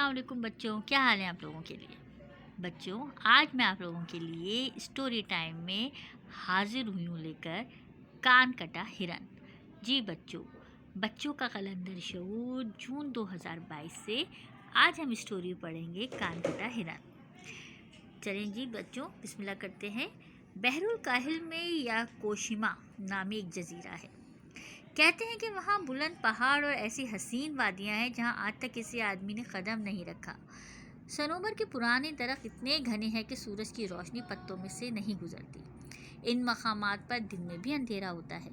अस्सलाम वालेकुम बच्चों, क्या हाल है आप लोगों के लिए। बच्चों, आज मैं आप लोगों के लिए स्टोरी टाइम में हाजिर हुई हूँ लेकर कान कटा हिरन। जी बच्चों, बच्चों का कलंदर शऊर जून 2022 से आज हम स्टोरी पढ़ेंगे कान कटा हिरन। चलें जी बच्चों, बिस्मिल्लाह करते हैं। बहरुल काहिल में या कोशिमा नामी एक जजीरा है। कहते हैं कि वहाँ बुलंद पहाड़ और ऐसी हसीन वादियाँ हैं जहाँ आज तक किसी आदमी ने कदम नहीं रखा। सनोबर के पुराने दरख्त इतने घने हैं कि सूरज की रोशनी पत्तों में से नहीं गुजरती। इन मकामात पर दिन में भी अंधेरा होता है।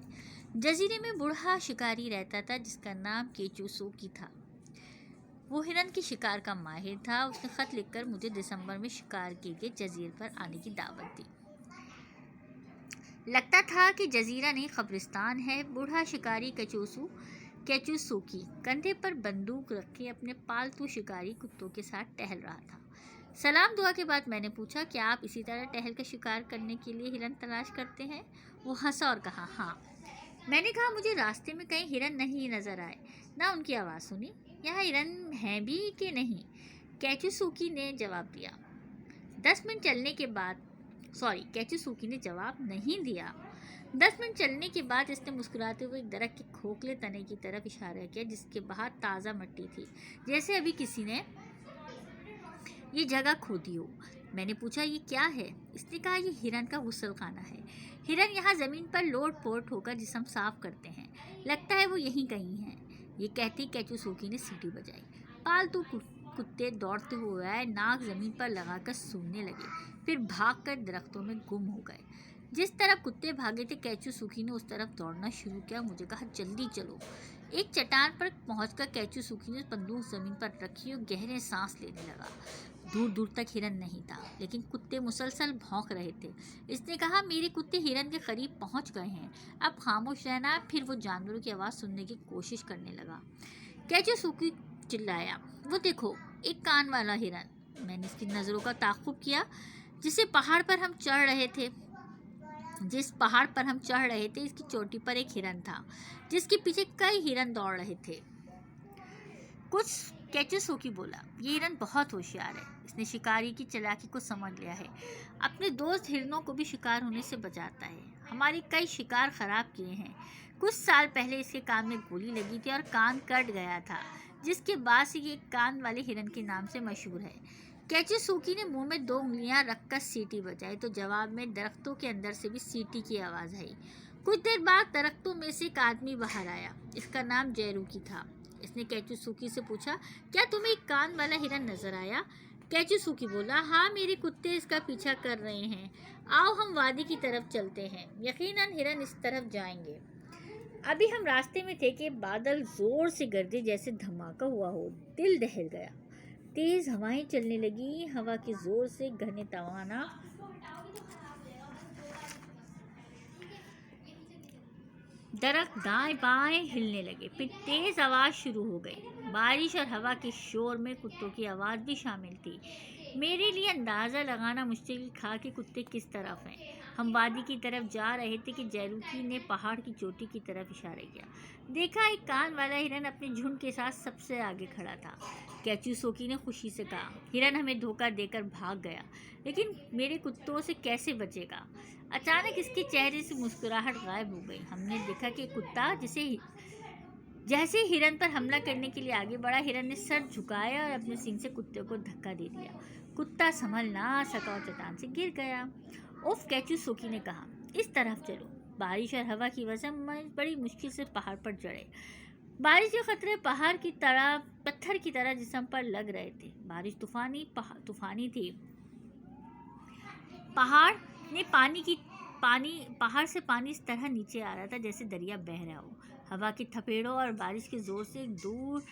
जजीरे में बूढ़ा शिकारी रहता था जिसका नाम केचू सोकी था। वो हिरन के शिकार का माहिर था। उसने खत लिखकर मुझे दिसंबर में शिकार के लिए जजीरे पर आने की दावत दी। लगता था कि जजीरा नहीं कब्रिस्तान है। बूढ़ा शिकारी केचुसुकी कंधे पर बंदूक रखे अपने पालतू शिकारी कुत्तों के साथ टहल रहा था। सलाम दुआ के बाद मैंने पूछा, क्या आप इसी तरह टहल कर शिकार करने के लिए हिरन तलाश करते हैं? वो हंसा और कहा, हाँ। मैंने कहा, मुझे रास्ते में कहीं हिरन नहीं नजर आए, ना उनकी आवाज़ सुनी। यहाँ हिरन हैं भी कि नहीं? केचुसुकी ने जवाब दिया। 10 मिनट चलने के बाद केचुसुकी ने जवाब नहीं दिया। 10 मिनट चलने के बाद इसने मुस्कुराते हुए एक दरख्त के खोखले तने की तरफ इशारा किया जिसके बाहर ताज़ा मिट्टी थी, जैसे अभी किसी ने ये जगह खोदी हो। मैंने पूछा, ये क्या है? इसने कहा, ये हिरन का गुस्ल खाना है। हिरन यहाँ ज़मीन पर लोट पोट होकर जिस्म साफ करते हैं। लगता है वो यहीं कहीं है। ये कहती केचुसुकी ने सीटी बजाई। पालतू कुत्ते दौड़ते हुए नाक ज़मीन पर लगाकर सूंघने लगे, फिर भागकर दरख्तों में गुम हो गए। जिस तरफ कुत्ते भागे थे केचुसुकी ने उस तरफ दौड़ना शुरू किया। मुझे कहा, जल्दी चलो। एक चट्टान पर पहुंचकर केचुसुकी ने बंदूक ज़मीन पर रखी और गहरे सांस लेने लगा। दूर दूर तक हिरन नहीं था, लेकिन कुत्ते मुसलसल भौंक रहे थे। इसने कहा, मेरे कुत्ते हिरन के करीब पहुंच गए हैं, अब खामोश रहना। फिर वो जानवरों की आवाज़ सुनने की कोशिश करने लगा। केचुसुकी चिल्लाया, वो देखो, एक कान वाला हिरन। मैंने इसकी नज़रों का ताक़ुब किया। जिस पहाड़ पर हम चढ़ रहे थे इसकी चोटी पर एक हिरन था जिसके पीछे कई हिरन दौड़ रहे थे। केचुसुकी बोला, ये हिरन बहुत होशियार है। इसने शिकारी की चालाकी को समझ लिया है। अपने दोस्त हिरनों को भी शिकार होने से बचाता है। हमारे कई शिकार खराब किए हैं। कुछ साल पहले इसके कान में गोली लगी थी और कान कट गया था, जिसके बाद से ये कान वाले हिरन के नाम से मशहूर है। केचुसुकी ने मुंह में 2 उंगलियां रखकर सीटी बजाई तो जवाब में दरख्तों के अंदर से भी सीटी की आवाज़ आई। कुछ देर बाद दरख्तों में से एक आदमी बाहर आया। इसका नाम जयरूकी था। इसने केचुसुकी से पूछा, क्या तुम्हें एक कान वाला हिरन नजर आया? केचुसुकी बोला, हाँ, मेरे कुत्ते इसका पीछा कर रहे हैं। आओ हम वादी की तरफ चलते हैं। यकीनन हिरन इस तरफ जाएंगे। अभी हम रास्ते में थे कि बादल जोर से गरजे जैसे धमाका हुआ हो। दिल दहल गया। तेज हवाएं चलने लगी। हवा के जोर से घने तवाना दरख्त दाएं बाएं हिलने लगे। फिर तेज आवाज़ शुरू हो गई। बारिश और हवा के शोर में कुत्तों की आवाज़ भी शामिल थी। मेरे लिए अंदाज़ा लगाना मुश्किल था कि कुत्ते किस तरफ हैं। हम वादी की तरफ जा रहे थे कि जयरूकी ने पहाड़ की चोटी की तरफ इशारा किया। देखा, एक कान वाला हिरन अपने झुंड के साथ सबसे आगे खड़ा था। केचुसुकी ने खुशी से कहा, हिरन हमें धोखा देकर भाग गया, लेकिन मेरे कुत्तों से कैसे बचेगा? अचानक इसके चेहरे से मुस्कुराहट गायब हो गई। हमने देखा कि कुत्ता जैसे हिरन पर हमला करने के लिए आगे बढ़ा, हिरन ने सर झुकाया और अपने सींग से कुत्ते को धक्का दे दिया। कुत्ता संभल ना सका और चट्टान से गिर गया। उफ, केचुसुकी ने कहा, इस तरफ चलो। बारिश और हवा की वजह से बड़ी मुश्किल से पहाड़ पर चढ़े। बारिश के खतरे पत्थर की तरह जिस्म पर लग रहे थे। बारिश तूफानी थी। पहाड़ से पानी इस तरह नीचे आ रहा था जैसे दरिया बह रहा हो। हवा की थपेड़ों और बारिश के जोर से दूर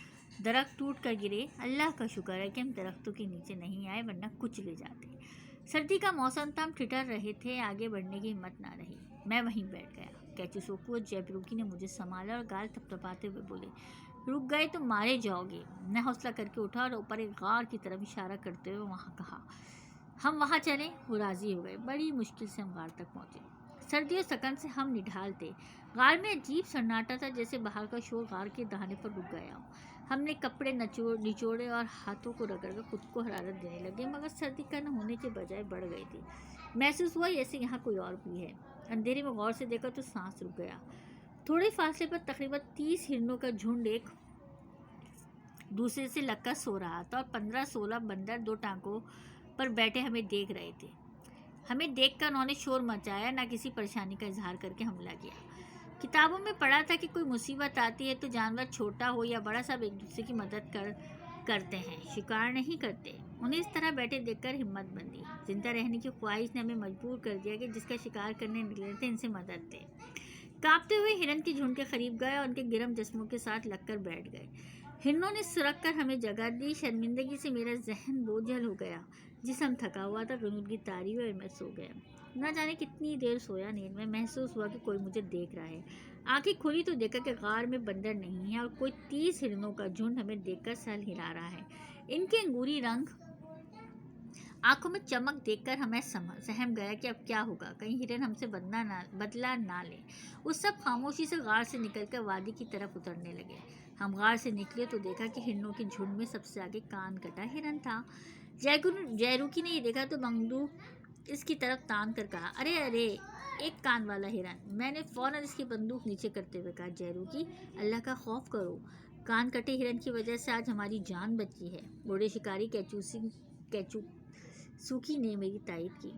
दरख्त टूट कर गिरे। अल्लाह का शुक्र है कि हम दरख्तों के नीचे नहीं आए, वरना कुछ ले जाते। सर्दी का मौसम था। हम ठिठुर रहे थे। आगे बढ़ने की हिम्मत ना रही। मैं वहीं बैठ गया। केचुसुकी और जयरूकी ने मुझे संभाला और गाल थपथपाते हुए बोले, रुक गए तो मारे जाओगे। मैं हौसला करके उठा और ऊपर एक गार की तरफ इशारा करते हुए वहाँ कहा, हम वहाँ चलें। वो राज़ी हो गए। बड़ी मुश्किल से हम गार तक पहुँचे। सर्दी और सकन से हम निढाल थे। गार में अजीब सन्नाटा था, जैसे बाहर का शोर गार के दहाने पर रुक गया हो। ہم نے کپڑے نچوڑے اور ہاتھوں کو رگڑ کر خود کو حرارت دینے لگے، مگر سردی کا نہ ہونے کے بجائے بڑھ گئی تھی۔ محسوس ہوا جیسے یہاں کوئی اور بھی ہے۔ اندھیرے میں غور سے دیکھا تو سانس رک گیا۔ تھوڑے فاصلے پر تقریباً 30 ہرنوں کا جھنڈ ایک دوسرے سے لگ کر سو رہا تھا، اور 15-16 بندر 2 ٹانگوں پر بیٹھے ہمیں دیکھ رہے تھے۔ ہمیں دیکھ کر انہوں نے شور مچایا، نہ کسی پریشانی کا اظہار کر کے حملہ کیا۔ کتابوں میں پڑھا تھا کہ کوئی مصیبت آتی ہے تو جانور چھوٹا ہو یا بڑا سب ایک دوسرے کی مدد کرتے ہیں، شکار نہیں کرتے۔ انہیں اس طرح بیٹھے دیکھ کر ہمت بندھی۔ زندہ رہنے کی خواہش نے ہمیں مجبور کر دیا کہ جس کا شکار کرنے نکلے تھے ان سے مدد دیں۔ کانپتے ہوئے ہرن کے جھنڈ کے قریب گئے اور ان کے گرم جسموں کے ساتھ لگ کر بیٹھ گئے۔ ہرنوں نے سرک کر ہمیں جگہ دی۔ شرمندگی سے میرا ذہن بوجھل ہو گیا، جسم تھکا ہوا تھا، غنودگی طاری ہوئی اور میں سو گیا۔ نہ جانے کتنی دیر سویا، نیند میں محسوس ہوا کہ کوئی مجھے دیکھ رہا ہے۔ آنکھیں کھلی تو دیکھا کہ غار میں بندر نہیں ہے اور کوئی 30 ہرنوں کا جھنڈ ہمیں دیکھ کر سر ہلا رہا ہے۔ ان کے انگوری رنگ، آنکھوں میں چمک دیکھ کر ہمیں سہم گیا کہ اب کیا ہوگا، کہیں ہرن ہم سے بدلہ نہ لیں۔ اس سب خاموشی سے غار سے نکل کر وادی کی طرف اترنے لگے۔ ہم غار سے نکلے تو دیکھا کہ ہرنوں کے جھنڈ میں سب سے آگے کان کٹا ہرن تھا۔ جیروکی نے یہ دیکھا تو بندوق اس کی طرف تان کر کہا، ارے ارے، ایک کان والا ہرن۔ میں نے فوراً اس کی بندوق نیچے کرتے ہوئے کہا، جیروکی، اللہ کا خوف کرو، کان کٹے ہرن کی وجہ سے آج ہماری جان بچی ہے۔ بوڑھے شکاری کیچوسوکی نے میری تائید کی۔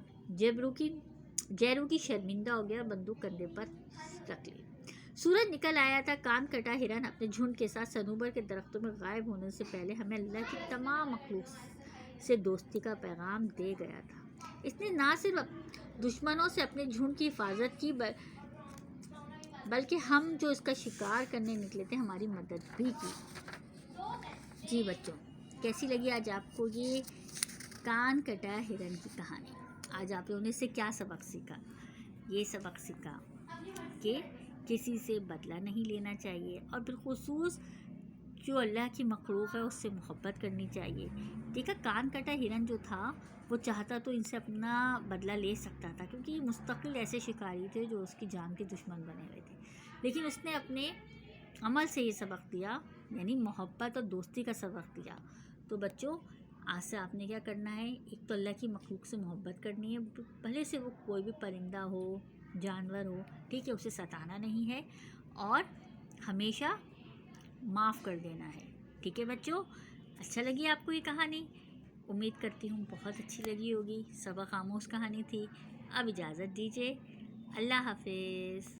جیروکی شرمندہ ہو گیا اور بندوق کندھے پر رکھ لی۔ سورج نکل آیا تھا۔ کان کٹا ہرن اپنے جھنڈ کے ساتھ صنوبر کے درختوں میں غائب ہونے سے پہلے ہمیں اللہ کی تمام مخلوق سے دوستی کا پیغام دے گیا تھا۔ اس نے نہ صرف دشمنوں سے اپنے جھنڈ کی حفاظت کی، بلکہ ہم جو اس کا شکار کرنے نکلے تھے ہماری مدد بھی کی۔ جی بچوں، کیسی لگی آج آپ کو یہ کان کٹا ہرن کی کہانی؟ آج آپ لوگوں نے اس سے کیا سبق سیکھا؟ یہ سبق سیکھا کہ کسی سے بدلہ نہیں لینا چاہیے، اور بالخصوص جو اللہ کی مخلوق ہے اس سے محبت کرنی چاہیے۔ دیکھا، کان کٹا ہرن جو تھا وہ چاہتا تو ان سے اپنا بدلہ لے سکتا تھا، کیونکہ یہ مستقل ایسے شکاری تھے جو اس کی جان کے دشمن بنے ہوئے تھے، لیکن اس نے اپنے عمل سے یہ سبق دیا، یعنی محبت اور دوستی کا سبق دیا۔ تو بچوں، آج سے آپ نے کیا کرنا ہے؟ ایک تو اللہ کی مخلوق سے محبت کرنی ہے، بھلے سے وہ کوئی بھی پرندہ ہو، جانور ہو، ٹھیک ہے، اسے ستانا نہیں ہے، اور ہمیشہ معاف کر دینا ہے، ٹھیک ہے بچوں؟ اچھا لگی آپ کو یہ کہانی؟ امید کرتی ہوں بہت اچھی لگی ہوگی، سبق آموز کہانی تھی۔ اب اجازت دیجیے، اللہ حافظ۔